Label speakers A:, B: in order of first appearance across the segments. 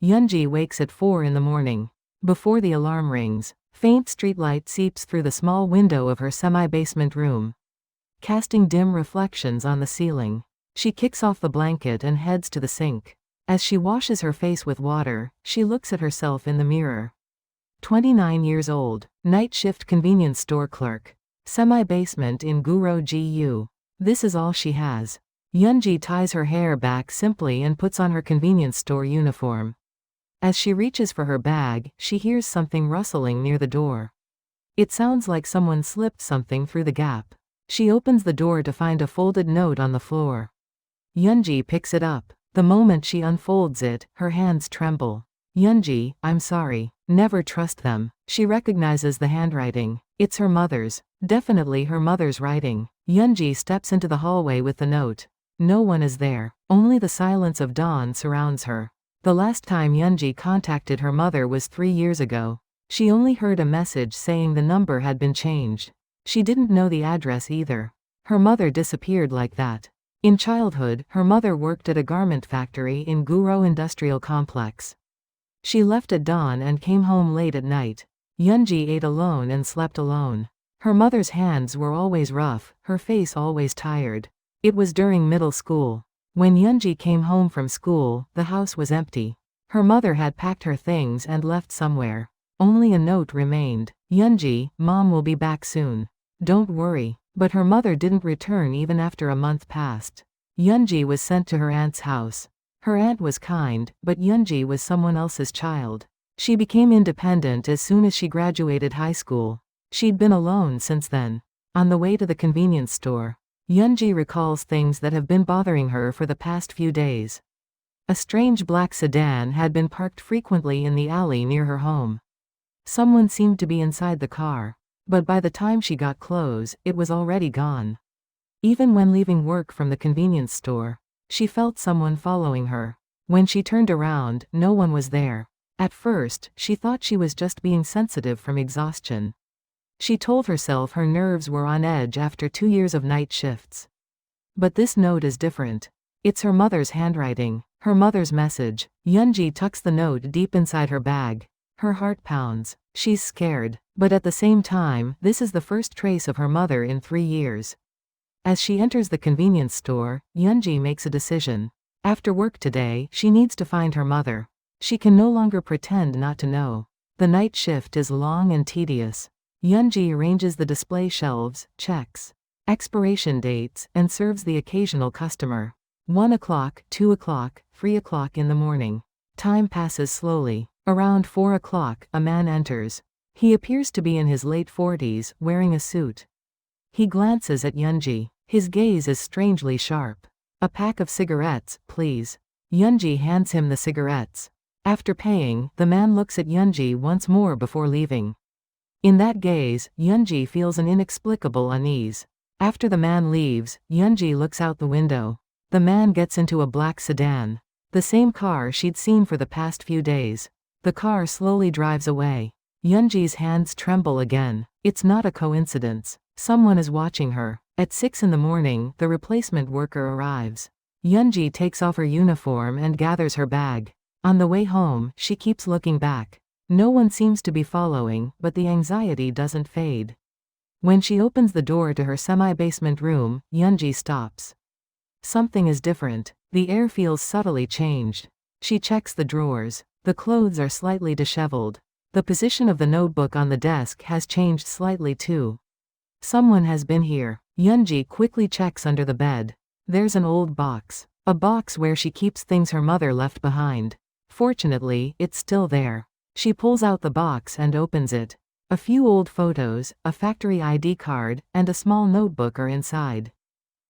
A: Eun-ji wakes at 4 in the morning. Before the alarm rings, faint streetlight seeps through the small window of her semi-basement room, casting dim reflections on the ceiling. She kicks off the blanket and heads to the sink. As she washes her face with water, she looks at herself in the mirror. 29 years old, night shift convenience store clerk. Semi-basement in Guro GU. This is all she has. Eun-ji ties her hair back simply and puts on her convenience store uniform. As she reaches for her bag, she hears something rustling near the door. It sounds like someone slipped something through the gap. She opens the door to find a folded note on the floor. Eun-ji picks it up. The moment she unfolds it, her hands tremble. Eun-ji, I'm sorry. Never trust them. She recognizes the handwriting. It's her mother's. Definitely her mother's writing. Eun-ji steps into the hallway with the note. No one is there. Only the silence of dawn surrounds her. The last time Eun-ji contacted her mother was 3 years ago. She only heard a message saying the number had been changed. She didn't know the address either. Her mother disappeared like that. In childhood, her mother worked at a garment factory in Guro Industrial Complex. She left at dawn and came home late at night. Eun-ji ate alone and slept alone. Her mother's hands were always rough, her face always tired. It was during middle school. When Eun-ji came home from school, the house was empty. Her mother had packed her things and left somewhere. Only a note remained. Eun-ji, Mom will be back soon. Don't worry. But her mother didn't return even after a month passed. Eun-ji was sent to her aunt's house. Her aunt was kind, but Eun-ji was someone else's child. She became independent as soon as she graduated high school. She'd been alone since then. On the way to the convenience store, Eun-ji recalls things that have been bothering her for the past few days. A strange black sedan had been parked frequently in the alley near her home. Someone seemed to be inside the car. But by the time she got close, it was already gone. Even when leaving work from the convenience store, she felt someone following her. When she turned around, no one was there. At first, she thought she was just being sensitive from exhaustion. She told herself her nerves were on edge after 2 years of night shifts. But this note is different. It's her mother's handwriting, her mother's message. Eun-ji tucks the note deep inside her bag. Her heart pounds. She's scared. But at the same time, this is the first trace of her mother in 3 years. As she enters the convenience store, Eun-ji makes a decision. After work today, she needs to find her mother. She can no longer pretend not to know. The night shift is long and tedious. Eun-ji arranges the display shelves, checks expiration dates, and serves the occasional customer. 1 o'clock, 2 o'clock, 3 o'clock in the morning. Time passes slowly. Around 4 o'clock, a man enters. He appears to be in his late 40s, wearing a suit. He glances at Eun-ji. His gaze is strangely sharp. A pack of cigarettes, please. Eun-ji hands him the cigarettes. After paying, the man looks at Eun-ji once more before leaving. In that gaze, Eun-ji feels an inexplicable unease. After the man leaves, Eun-ji looks out the window. The man gets into a black sedan. The same car she'd seen for the past few days. The car slowly drives away. Eun-ji's hands tremble again. It's not a coincidence. Someone is watching her. At 6 in the morning, the replacement worker arrives. Eun-ji takes off her uniform and gathers her bag. On the way home, she keeps looking back. No one seems to be following, but the anxiety doesn't fade. When she opens the door to her semi-basement room, Eun-ji stops. Something is different. The air feels subtly changed. She checks the drawers. The clothes are slightly disheveled. The position of the notebook on the desk has changed slightly too. Someone has been here. Eun-ji quickly checks under the bed. There's an old box. A box where she keeps things her mother left behind. Fortunately, it's still there. She pulls out the box and opens it. A few old photos, a factory ID card, and a small notebook are inside.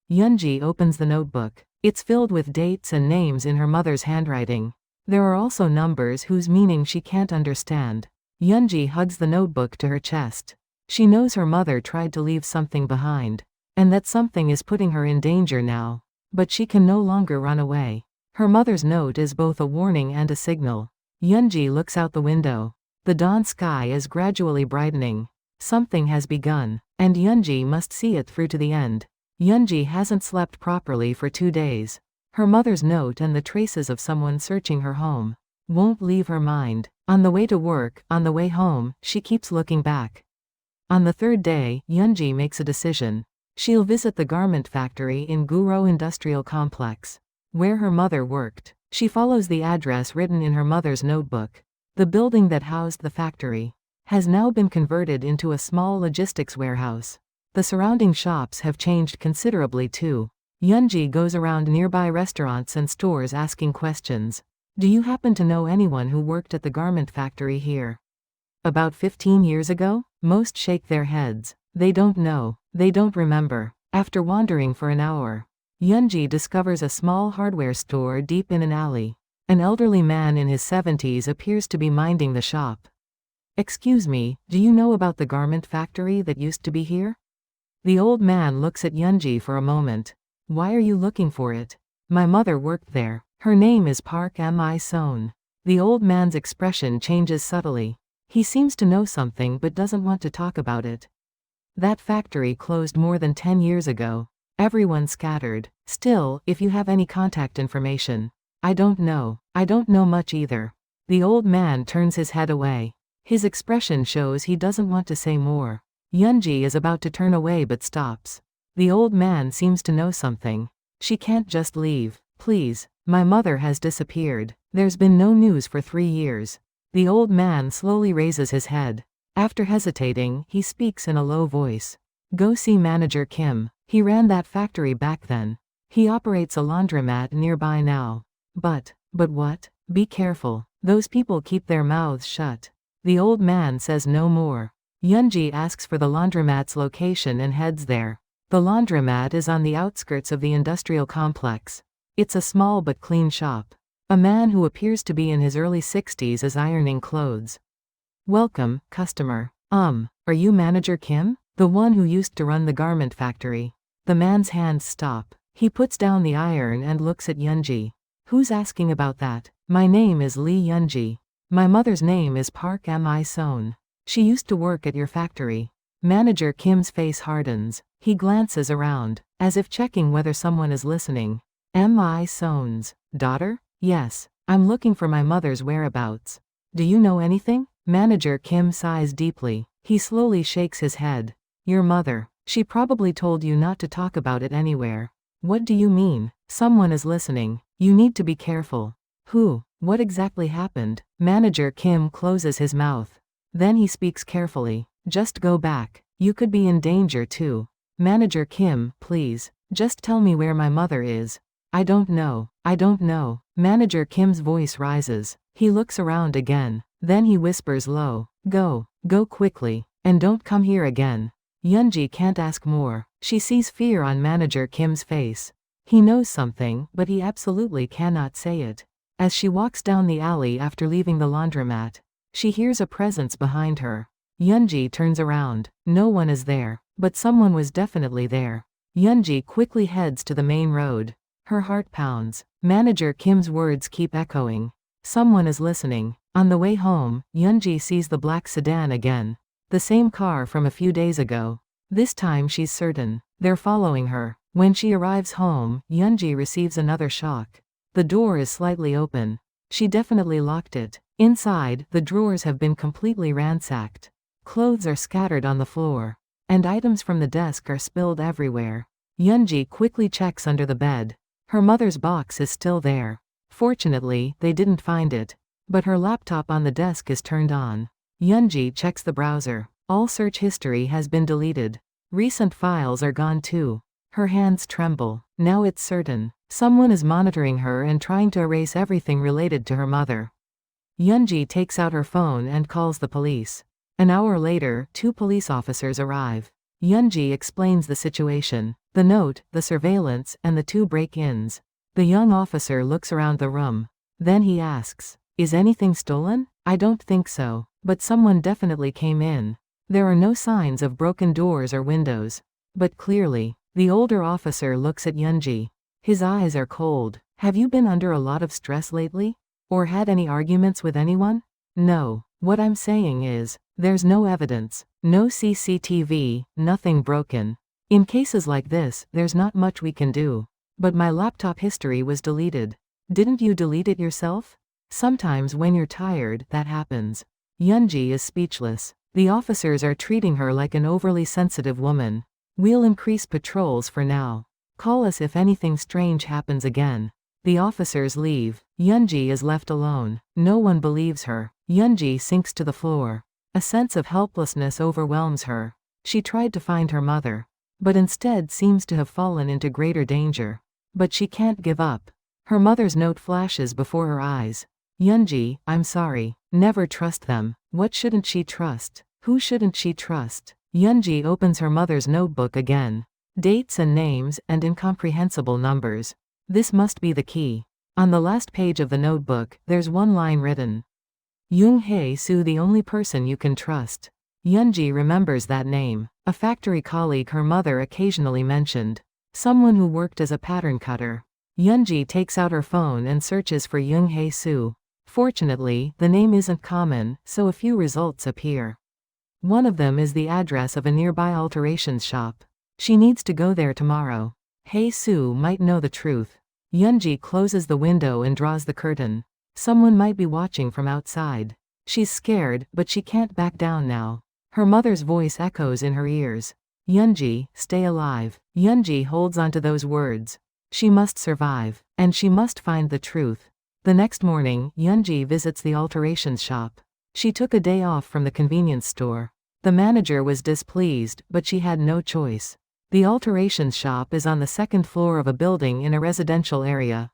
A: Eun-ji opens the notebook. It's filled with dates and names in her mother's handwriting. There are also numbers whose meaning she can't understand. Eun-ji hugs the notebook to her chest. She knows her mother tried to leave something behind, and that something is putting her in danger now. But she can no longer run away. Her mother's note is both a warning and a signal. Eun-ji looks out the window. The dawn sky is gradually brightening. Something has begun, and Eun-ji must see it through to the end. Eun-ji hasn't slept properly for 2 days. Her mother's note and the traces of someone searching her home. won't leave her mind. On the way to work, on the way home, she keeps looking back. On the third day, Eun-ji makes a decision. She'll visit the garment factory in Guro Industrial Complex, where her mother worked. She follows the address written in her mother's notebook. The building that housed the factory has now been converted into a small logistics warehouse. The surrounding shops have changed considerably too. Eun-ji goes around nearby restaurants and stores asking questions. Do you happen to know anyone who worked at the garment factory here? About 15 years ago? Most shake their heads. They don't know. They don't remember. After wandering for an hour, Eun-ji discovers a small hardware store deep in an alley. An elderly man in his 70s appears to be minding the shop. Excuse me, do you know about the garment factory that used to be here? The old man looks at Eun-ji for a moment. Why are you looking for it? My mother worked there. Her name is Park Mi-seon. The old man's expression changes subtly. He seems to know something but doesn't want to talk about it. That factory closed more than 10 years ago. Everyone scattered. Still, if you have any contact information. I don't know. I don't know much either. The old man turns his head away. His expression shows he doesn't want to say more. Eun-ji is about to turn away but stops. The old man seems to know something. She can't just leave. Please. My mother has disappeared. There's been no news for 3 years. The old man slowly raises his head. After hesitating, he speaks in a low voice. Go see Manager Kim. He ran that factory back then. He operates a laundromat nearby now. But what? Be careful. Those people keep their mouths shut. The old man says no more. Eun-ji asks for the laundromat's location and heads there. The laundromat is on the outskirts of the industrial complex. It's a small but clean shop. A man who appears to be in his early 60s is ironing clothes. Welcome, customer. Are you Manager Kim? The one who used to run the garment factory. The man's hands stop. He puts down the iron and looks at Eun-ji. Who's asking about that? My name is Lee Eun-ji. My mother's name is Park Mi-seon. She used to work at your factory. Manager Kim's face hardens. He glances around, as if checking whether someone is listening. Mi-seon's daughter? Yes. I'm looking for my mother's whereabouts. Do you know anything? Manager Kim sighs deeply. He slowly shakes his head. Your mother. She probably told you not to talk about it anywhere. What do you mean? Someone is listening. You need to be careful. Who? What exactly happened? Manager Kim closes his mouth. Then he speaks carefully. Just go back. You could be in danger too. Manager Kim, please. Just tell me where my mother is. I don't know. I don't know. Manager Kim's voice rises. He looks around again. Then he whispers low. Go. Go quickly. And don't come here again. Eun-ji can't ask more. She sees fear on Manager Kim's face. He knows something, but he absolutely cannot say it. As she walks down the alley after leaving the laundromat, she hears a presence behind her. Eun-ji turns around. No one is there, but someone was definitely there. Eun-ji quickly heads to the main road. Her heart pounds. Manager Kim's words keep echoing. Someone is listening. On the way home, Eun-ji sees the black sedan again. The same car from a few days ago. This time she's certain. They're following her. When she arrives home, Eun-ji receives another shock. The door is slightly open. She definitely locked it. Inside, the drawers have been completely ransacked. Clothes are scattered on the floor. And items from the desk are spilled everywhere. Eun-ji quickly checks under the bed. Her mother's box is still there. Fortunately, they didn't find it. But her laptop on the desk is turned on. Eun-ji checks the browser. All search history has been deleted. Recent files are gone too. Her hands tremble. Now it's certain. Someone is monitoring her and trying to erase everything related to her mother. Eun-ji takes out her phone and calls the police. An hour later, 2 police officers arrive. Eun-ji explains the situation. The note, the surveillance, and the 2 break-ins. The young officer looks around the room. Then he asks, is anything stolen? I don't think so, but someone definitely came in. There are no signs of broken doors or windows. But clearly, the older officer looks at Eun-ji. His eyes are cold. Have you been under a lot of stress lately? Or had any arguments with anyone? No. What I'm saying is, there's no evidence. No CCTV, nothing broken. In cases like this, there's not much we can do. But my laptop history was deleted. Didn't you delete it yourself? Sometimes when you're tired, that happens. Eun-ji is speechless. The officers are treating her like an overly sensitive woman. We'll increase patrols for now. Call us if anything strange happens again. The officers leave. Eun-ji is left alone. No one believes her. Eun-ji sinks to the floor. A sense of helplessness overwhelms her. She tried to find her mother, but instead seems to have fallen into greater danger. But she can't give up. Her mother's note flashes before her eyes. Eun-ji, I'm sorry. Never trust them. What shouldn't she trust? Who shouldn't she trust? Eun-ji opens her mother's notebook again. Dates and names and incomprehensible numbers. This must be the key. On the last page of the notebook, there's one line written. Young-hae-soo, the only person you can trust. Eun-ji remembers that name. A factory colleague her mother occasionally mentioned. Someone who worked as a pattern cutter. Eun-ji takes out her phone and searches for Young-hae-soo. Fortunately, the name isn't common, so a few results appear. One of them is the address of a nearby alterations shop. She needs to go there tomorrow. Hae-soo might know the truth. Eun-ji closes the window and draws the curtain. Someone might be watching from outside. She's scared, but she can't back down now. Her mother's voice echoes in her ears. Eun-ji, stay alive. Eun-ji holds onto those words. She must survive, and she must find the truth. The next morning, Eun-ji visits the alterations shop. She took a day off from the convenience store. The manager was displeased, but she had no choice. The alterations shop is on the second floor of a building in a residential area.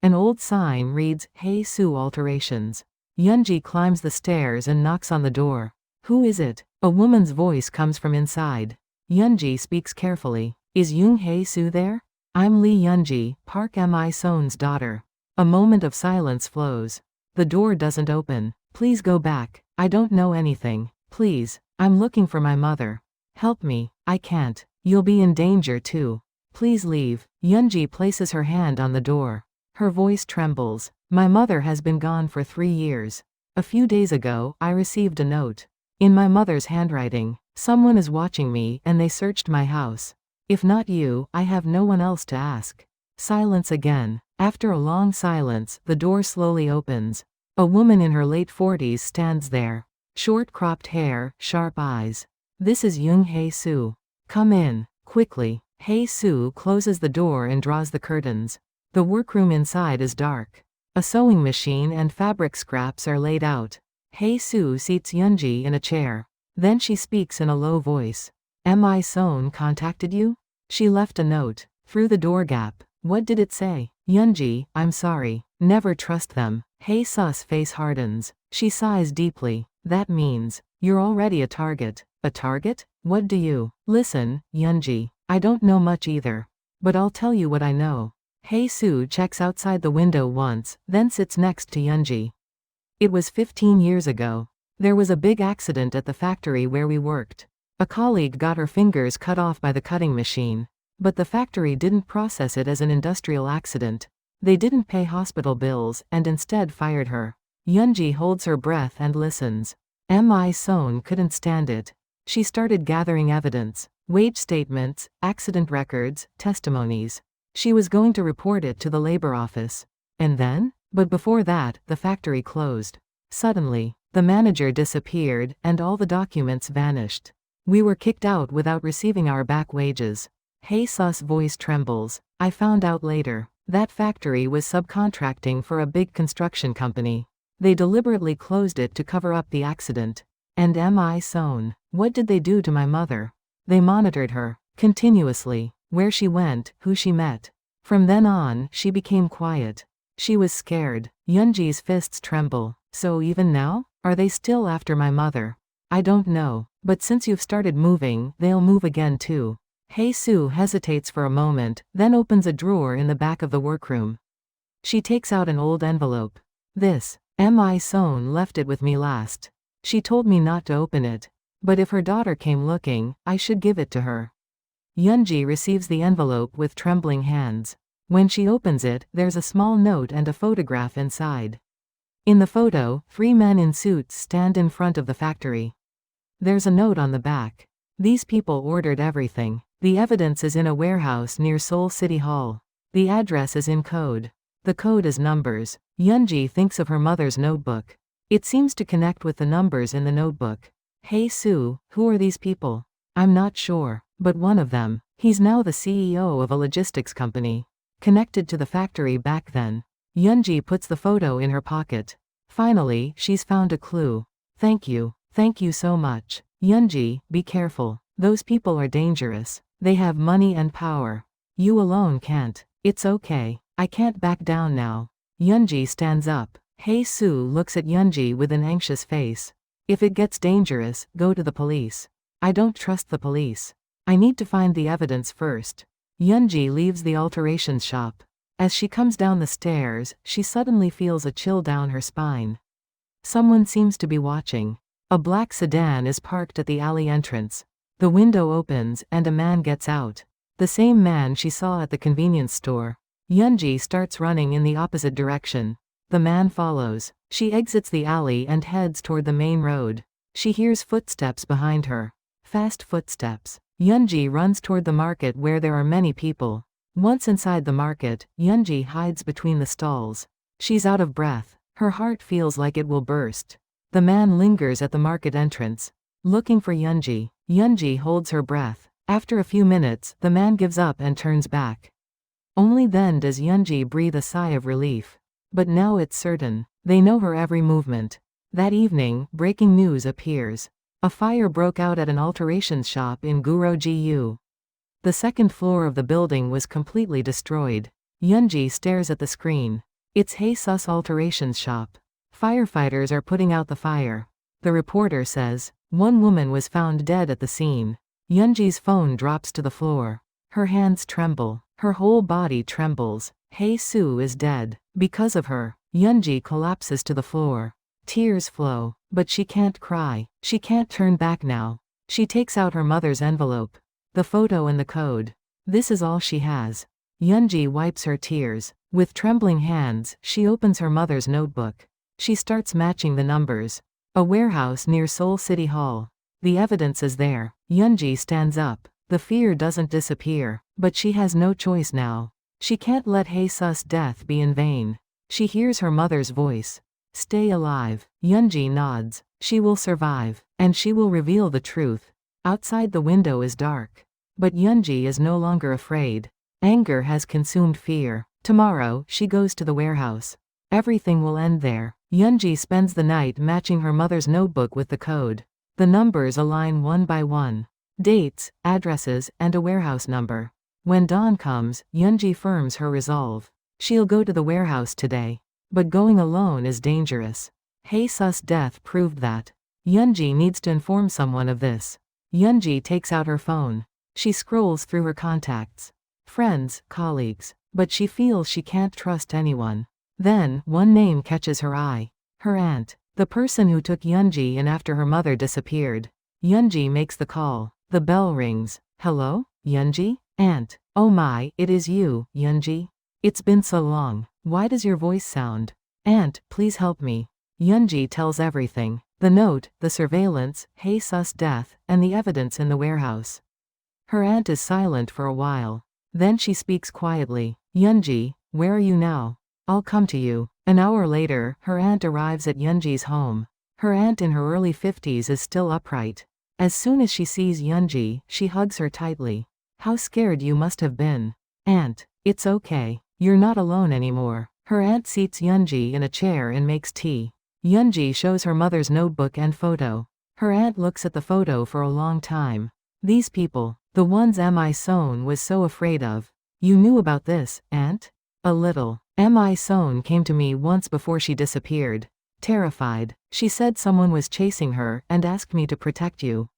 A: An old sign reads, Hae-soo Alterations. Eun-ji climbs the stairs and knocks on the door. Who is it? A woman's voice comes from inside. Eun-ji speaks carefully. Is Young-hae-soo there? I'm Lee Eun-ji, Park Mi-seon's daughter. A moment of silence flows. The door doesn't open. Please go back. I don't know anything. Please. I'm looking for my mother. Help me. I can't. You'll be in danger too. Please leave. Eun-ji places her hand on the door. Her voice trembles. My mother has been gone for 3 years. A few days ago, I received a note. In my mother's handwriting. Someone is watching me and they searched my house. If not you, I have no one else to ask. Silence again. After a long silence, the door slowly opens. A woman in her late 40s stands there. Short cropped hair, sharp eyes. This is Young-hae-soo. Come in, quickly. Hae-soo closes the door and draws the curtains. The workroom inside is dark. A sewing machine and fabric scraps are laid out. Hae-soo seats Eun-ji in a chair. Then she speaks in a low voice. Mi-seon contacted you? She left a note. Through the door gap. What did it say? Eun-ji, I'm sorry. Never trust them. Hae-soo's face hardens. She sighs deeply. That means, you're already a target. A target? What do you? Listen, Eun-ji. I don't know much either. But I'll tell you what I know. Hae-soo checks outside the window once, then sits next to Eun-ji. It was 15 years ago. There was a big accident at the factory where we worked. A colleague got her fingers cut off by the cutting machine. But the factory didn't process it as an industrial accident. They didn't pay hospital bills and instead fired her. Eun-ji holds her breath and listens. Mi-seon couldn't stand it. She started gathering evidence. Wage statements, accident records, testimonies. She was going to report it to the labor office. And then? But before that, the factory closed. Suddenly, the manager disappeared and all the documents vanished. We were kicked out without receiving our back wages. Hae-soo's voice trembles. I found out later. That factory was subcontracting for a big construction company. They deliberately closed it to cover up the accident. And Mi-seon, what did they do to my mother? They monitored her, continuously, where she went, who she met. From then on, she became quiet. She was scared. Eun-ji's fists tremble. So even now? Are they still after my mother? I don't know. But since you've started moving, they'll move again too. Hae-soo hesitates for a moment, then opens a drawer in the back of the workroom. She takes out an old envelope. This. Mi-seon left it with me last. She told me not to open it. But if her daughter came looking, I should give it to her. Eun-ji receives the envelope with trembling hands. When she opens it, there's a small note and a photograph inside. In the photo, 3 men in suits stand in front of the factory. There's a note on the back. These people ordered everything. The evidence is in a warehouse near Seoul City Hall. The address is in code. The code is numbers. Eun-ji thinks of her mother's notebook. It seems to connect with the numbers in the notebook. Hey Sue, who are these people? I'm not sure, but one of them. He's now the CEO of a logistics company. Connected to the factory back then. Eun-ji puts the photo in her pocket. Finally, she's found a clue. Thank you so much. Eun-ji, be careful. Those people are dangerous. They have money and power. You alone can't. It's okay. I can't back down now. Eun-ji stands up. Hey Sue looks at Eun-ji with an anxious face. If it gets dangerous, go to the police. I don't trust the police. I need to find the evidence first. Eun-ji leaves the alterations shop. As she comes down the stairs, she suddenly feels a chill down her spine. Someone seems to be watching. A black sedan is parked at the alley entrance. The window opens and a man gets out. The same man she saw at the convenience store. Eun-ji starts running in the opposite direction. The man follows. She exits the alley and heads toward the main road. She hears footsteps behind her. Fast footsteps. Eun-ji runs toward the market where there are many people. Once inside the market, Eun-ji hides between the stalls. She's out of breath. Her heart feels like it will burst. The man lingers at the market entrance, looking for Eun-ji. Eun-ji holds her breath. After a few minutes, the man gives up and turns back. Only then does Eun-ji breathe a sigh of relief. But now it's certain. They know her every movement. That evening, breaking news appears. A fire broke out at an alterations shop in Guro Gu. The second floor of the building was completely destroyed. Eun-ji stares at the screen. It's Hey Sus alterations shop. Firefighters are putting out the fire. The reporter says, one woman was found dead at the scene. Eun-ji's phone drops to the floor. Her hands tremble. Her whole body trembles. Hey Sue is dead. Because of her, Eun-ji collapses to the floor. Tears flow, but she can't cry. She can't turn back now. She takes out her mother's envelope. The photo and the code. This is all she has. Eun-ji wipes her tears. With trembling hands, she opens her mother's notebook. She starts matching the numbers. A warehouse near Seoul City Hall. The evidence is there. Eun-ji stands up. The fear doesn't disappear, but she has no choice now. She can't let Hey Sus' death be in vain. She hears her mother's voice. Stay alive. Eun-ji nods. She will survive, and she will reveal the truth. Outside the window is dark. But Eun-ji is no longer afraid. Anger has consumed fear. Tomorrow, she goes to the warehouse. Everything will end there. Eun-ji spends the night matching her mother's notebook with the code. The numbers align one by one. Dates, addresses, and a warehouse number. When dawn comes, Eun-ji firms her resolve. She'll go to the warehouse today. But going alone is dangerous. Hey Sus' death proved that. Eun-ji needs to inform someone of this. Eun-ji takes out her phone. She scrolls through her contacts. Friends, colleagues. But she feels she can't trust anyone. Then, one name catches her eye. Her aunt. The person who took Eun-ji in after her mother disappeared. Eun-ji makes the call. The bell rings. Hello? Eun-ji? Aunt. Oh my, it is you, Eun-ji. It's been so long. Why does your voice sound? Aunt, please help me. Eun-ji tells everything. The note, the surveillance, Hey Sus' death, and the evidence in the warehouse. Her aunt is silent for a while. Then she speaks quietly. Eun-ji, where are you now? I'll come to you. An hour later, her aunt arrives at Eun-ji's home. Her aunt in her early 50s is still upright. As soon as she sees Eun-ji, she hugs her tightly. How scared you must have been. Aunt, it's okay. You're not alone anymore. Her aunt seats Eun-ji in a chair and makes tea. Eun-ji shows her mother's notebook and photo. Her aunt looks at the photo for a long time. These people, the ones Mi Son was so afraid of. You knew about this, aunt? A little. Mi Son came to me once before she disappeared. Terrified. She said someone was chasing her and asked me to protect you.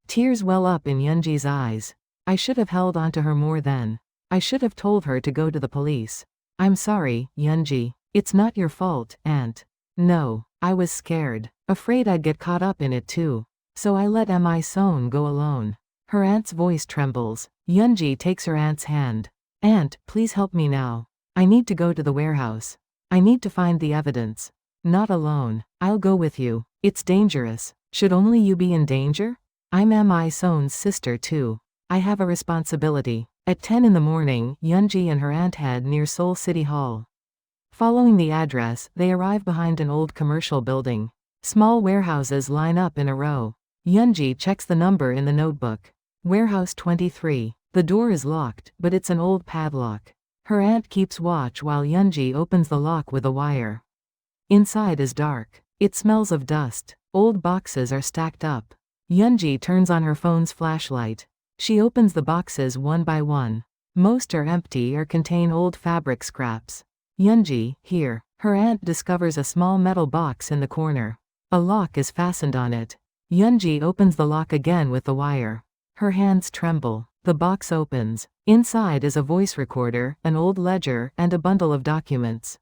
A: Tears well up in Eun-ji's eyes. I should have held on to her more then. I should have told her to go to the police. I'm sorry, Eun-ji. It's not your fault, aunt. No, I was scared. Afraid I'd get caught up in it too. So I let Mi Son go alone. Her aunt's voice trembles. Eun-ji takes her aunt's hand. Aunt, please help me now. I need to go to the warehouse. I need to find the evidence. Not alone. I'll go with you. It's dangerous. Should only you be in danger? I'm Mi Son's sister too. I have a responsibility. At 10 in the morning, Eun-ji and her aunt head near Seoul City Hall. Following the address, they arrive behind an old commercial building. Small warehouses line up in a row. Eun-ji checks the number in the notebook. Warehouse 23. The door is locked, but it's an old padlock. Her aunt keeps watch while Eun-ji opens the lock with a wire. Inside is dark. It smells of dust. Old boxes are stacked up. Eun-ji turns on her phone's flashlight. She opens the boxes one by one. Most are empty or contain old fabric scraps. Eun-ji, here. Her aunt discovers a small metal box in the corner. A lock is fastened on it. Eun-ji opens the lock again with the wire. Her hands tremble. The box opens. Inside is a voice recorder, an old ledger, and a bundle of documents.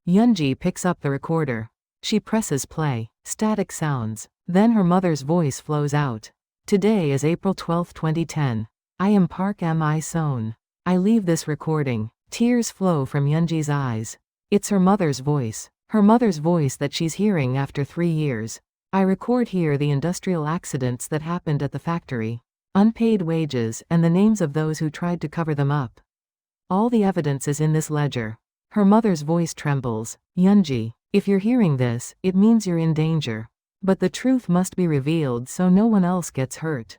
A: Eun-ji picks up the recorder. She presses play. Static sounds. Then her mother's voice flows out. Today is April 12, 2010. I am Park Mi-seon. I leave this recording. Tears flow from Eun-ji's eyes. It's her mother's voice. Her mother's voice that she's hearing after 3 years. I record here the industrial accidents that happened at the factory. Unpaid wages and the names of those who tried to cover them up. All the evidence is in this ledger. Her mother's voice trembles. Eun-ji, if you're hearing this, it means you're in danger. But the truth must be revealed so no one else gets hurt.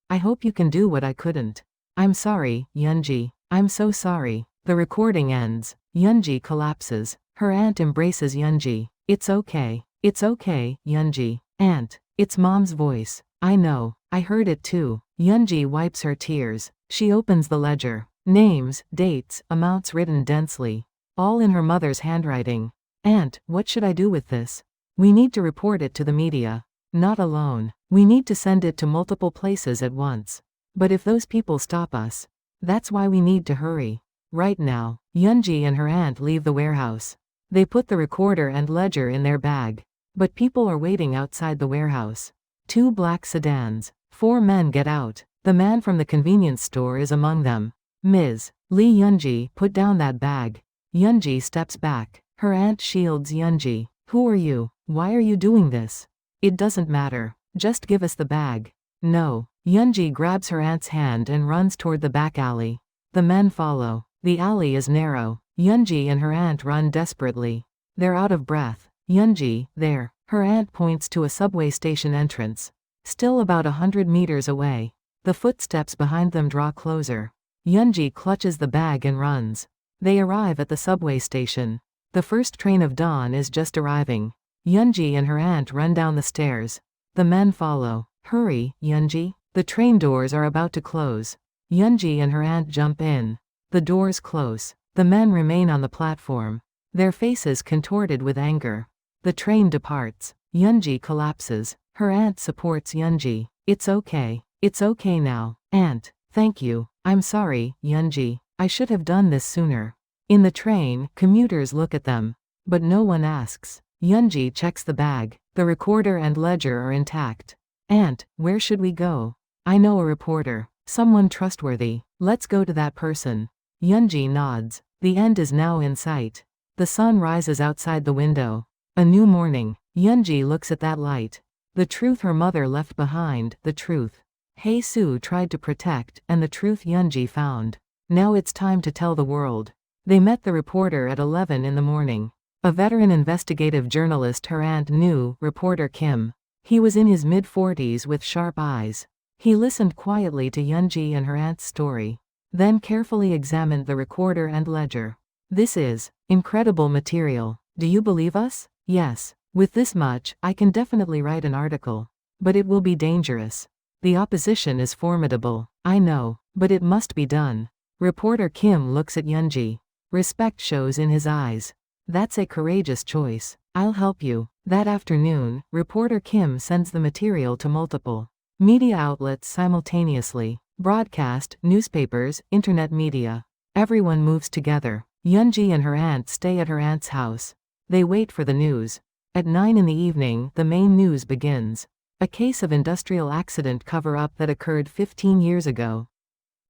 A: I hope you can do what I couldn't. I'm sorry, Eun-ji. I'm so sorry. The recording ends. Eun-ji collapses. Her aunt embraces Eun-ji. It's okay. It's okay, Eun-ji. Aunt. It's Mom's voice. I know. I heard it too. Eun-ji wipes her tears. She opens the ledger. Names, dates, amounts written densely. All in her mother's handwriting. Aunt, what should I do with this? We need to report it to the media. Not alone. We need to send it to multiple places at once. But if those people stop us, that's why we need to hurry. Right now, Eun-ji and her aunt leave the warehouse. They put the recorder and ledger in their bag. But people are waiting outside the warehouse. 2 black sedans. 4 men get out. The man from the convenience store is among them. Ms. Lee. Eun-ji, put down that bag. Eun-ji steps back. Her aunt shields Eun-ji. Who are you? Why are you doing this? It doesn't matter. Just give us the bag. No. Eun-ji grabs her aunt's hand and runs toward the back alley. The men follow. The alley is narrow. Eun-ji and her aunt run desperately. They're out of breath. Eun-ji, there. Her aunt points to a subway station entrance. Still about 100 meters away. The footsteps behind them draw closer. Eun-ji clutches the bag and runs. They arrive at the subway station. The first train of dawn is just arriving. Eun-ji and her aunt run down the stairs. The men follow. Hurry, Eun-ji. The train doors are about to close. Eun-ji and her aunt jump in. The doors close. The men remain on the platform. Their faces contorted with anger. The train departs. Eun-ji collapses. Her aunt supports Eun-ji. It's okay. It's okay now. Aunt, thank you. I'm sorry, Eun-ji. I should have done this sooner. In the train, commuters look at them. But no one asks. Eun-ji checks the bag. The recorder and ledger are intact. Aunt, where should we go? I know a reporter. Someone trustworthy. Let's go to that person. Eun-ji nods. The end is now in sight. The sun rises outside the window. A new morning. Eun-ji looks at that light. The truth her mother left behind, the truth Hae-soo tried to protect, and the truth Eun-ji found. Now it's time to tell the world. They met the reporter at 11 in the morning. A veteran investigative journalist her aunt knew, reporter Kim. He was in his mid-40s with sharp eyes. He listened quietly to Eun-ji and her aunt's story. Then carefully examined the recorder and ledger. This is incredible material. Do you believe us? Yes. With this much, I can definitely write an article. But it will be dangerous. The opposition is formidable. I know. But it must be done. Reporter Kim looks at Eun-ji. Respect shows in his eyes. That's a courageous choice. I'll help you. That afternoon, reporter Kim sends the material to multiple media outlets simultaneously. Broadcast, newspapers, internet media. Everyone moves together. Eun-ji and her aunt stay at her aunt's house. They wait for the news. At 9 in the evening, the main news begins. A case of industrial accident cover-up that occurred 15 years ago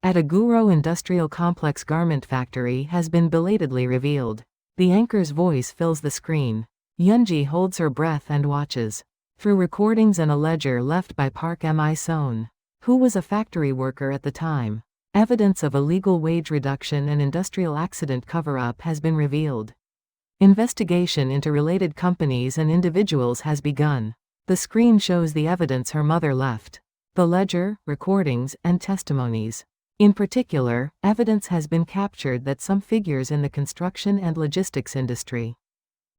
A: at a Guro industrial complex garment factory has been belatedly revealed. The anchor's voice fills the screen. Eun-ji holds her breath and watches. Through recordings and a ledger left by Park Mi-seon, who was a factory worker at the time, evidence of illegal wage reduction and industrial accident cover-up has been revealed. Investigation into related companies and individuals has begun. The screen shows the evidence her mother left. The ledger, recordings, and testimonies. In particular, evidence has been captured that some figures in the construction and logistics industry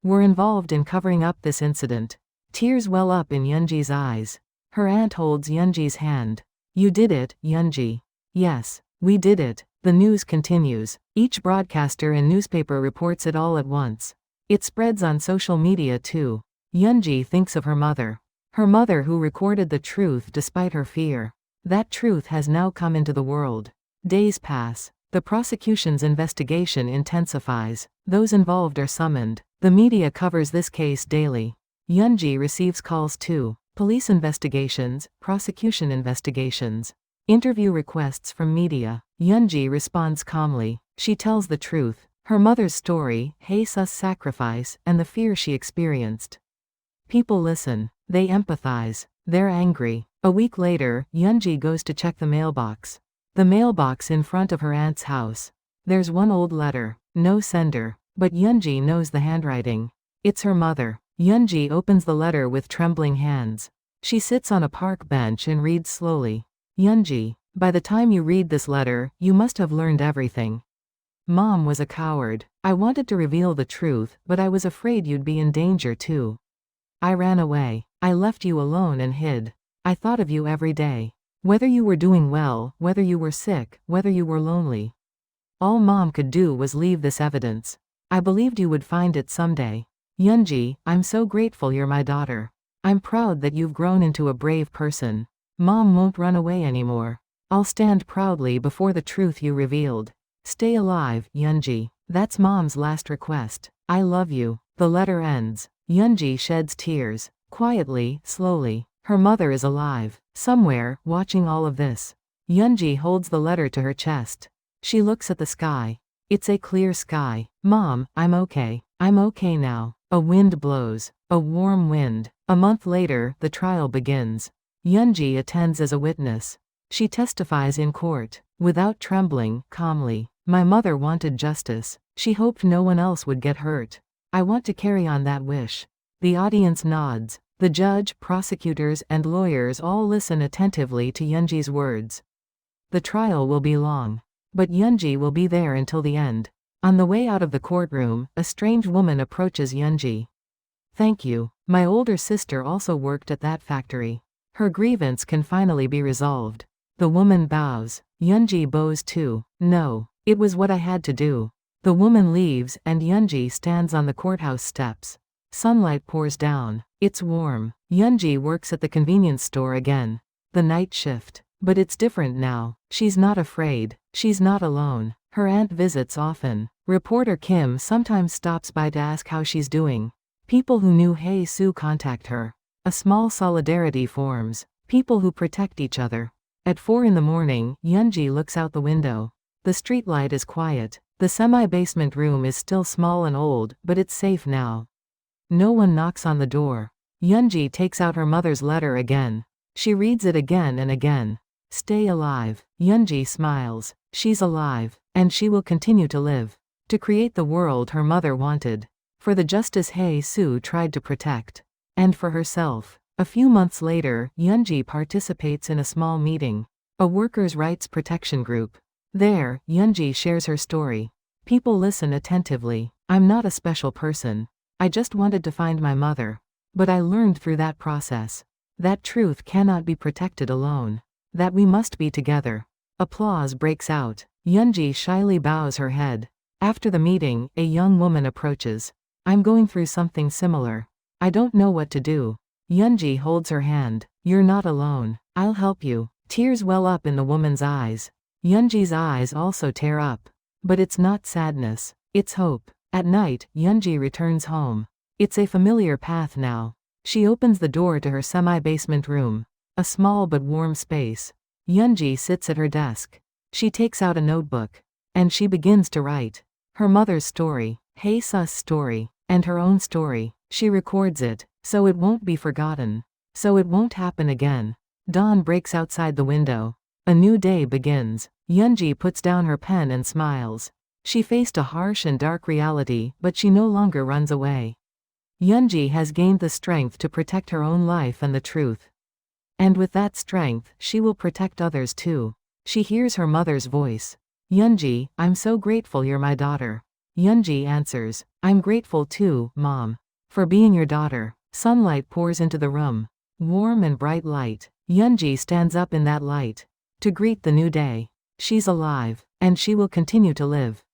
A: were involved in covering up this incident. Tears well up in Eun-ji's eyes. Her aunt holds Eun-ji's hand. "You did it, Eun-ji." "Yes, we did it." The news continues. Each broadcaster and newspaper reports it all at once. It spreads on social media too. Eun-ji thinks of her mother. Her mother who recorded the truth despite her fear. That truth has now come into the world. Days pass. The prosecution's investigation intensifies. Those involved are summoned. The media covers this case daily. Eun-ji receives calls too. Police investigations, prosecution investigations, interview requests from media. Eun-ji responds calmly. She tells the truth. Her mother's story, Hae-su's sacrifice, and the fear she experienced. People listen. They empathize. They're angry. A week later, Eun-ji goes to check the mailbox. The mailbox in front of her aunt's house. There's one old letter. No sender. But Eun-ji knows the handwriting. It's her mother. Eun-ji opens the letter with trembling hands. She sits on a park bench and reads slowly. "Eun-ji, by the time you read this letter, you must have learned everything. Mom was a coward. I wanted to reveal the truth, but I was afraid you'd be in danger too. I ran away. I left you alone and hid. I thought of you every day. Whether you were doing well, whether you were sick, whether you were lonely. All Mom could do was leave this evidence. I believed you would find it someday. Eun-ji, I'm so grateful you're my daughter. I'm proud that you've grown into a brave person. Mom won't run away anymore. I'll stand proudly before the truth you revealed. Stay alive, Eun-ji. That's Mom's last request. I love you." The letter ends. Eun-ji sheds tears. Quietly, slowly. Her mother is alive. Somewhere, watching all of this. Eun-ji holds the letter to her chest. She looks at the sky. It's a clear sky. "Mom, I'm okay. I'm okay now." A wind blows. A warm wind. A month later, the trial begins. Eun-ji attends as a witness. She testifies in court. Without trembling, calmly. "My mother wanted justice. She hoped no one else would get hurt. I want to carry on that wish." The audience nods. The judge, prosecutors, and lawyers all listen attentively to Eun-ji's words. The trial will be long. But Eun-ji will be there until the end. On the way out of the courtroom, a strange woman approaches Eun-ji. "Thank you. My older sister also worked at that factory. Her grievance can finally be resolved." The woman bows. Eun-ji bows too. "No. It was what I had to do." The woman leaves and Eun-ji stands on the courthouse steps. Sunlight pours down. It's warm. Eun-ji works at the convenience store again. The night shift. But it's different now. She's not afraid. She's not alone. Her aunt visits often. Reporter Kim sometimes stops by to ask how she's doing. People who knew Hae-su contact her. A small solidarity forms. People who protect each other. At 4 in the morning, Eun-ji looks out the window. The streetlight is quiet. The semi-basement room is still small and old, but it's safe now. No one knocks on the door. Eun-ji takes out her mother's letter again. She reads it again and again. "Stay alive." Eun-ji smiles. She's alive. And she will continue to live. To create the world her mother wanted. For the justice Hae-su tried to protect. And for herself. A few months later, Eun-ji participates in a small meeting. A workers' rights protection group. There, Eun-ji shares her story. People listen attentively. "I'm not a special person. I just wanted to find my mother. But I learned through that process. That truth cannot be protected alone. That we must be together." Applause breaks out. Eun-ji shyly bows her head. After the meeting, a young woman approaches. "I'm going through something similar. I don't know what to do." Eun-ji holds her hand. "You're not alone. I'll help you." Tears well up in the woman's eyes. Eun-ji's eyes also tear up. But it's not sadness. It's hope. At night, Eun-ji returns home. It's a familiar path now. She opens the door to her semi-basement room. A small but warm space. Eun-ji sits at her desk. She takes out a notebook. And she begins to write. Her mother's story, Hae-su's story, and her own story. She records it, so it won't be forgotten. So it won't happen again. Dawn breaks outside the window. A new day begins. Eun-ji puts down her pen and smiles. She faced a harsh and dark reality, but she no longer runs away. Eun-ji has gained the strength to protect her own life and the truth. And with that strength, she will protect others too. She hears her mother's voice. Eun-ji, I'm so grateful you're my daughter. Eun-ji answers, I'm grateful too, Mom. For being your daughter. Sunlight pours into the room. Warm and bright light. Eun-ji stands up in that light. To greet the new day. She's alive. And she will continue to live.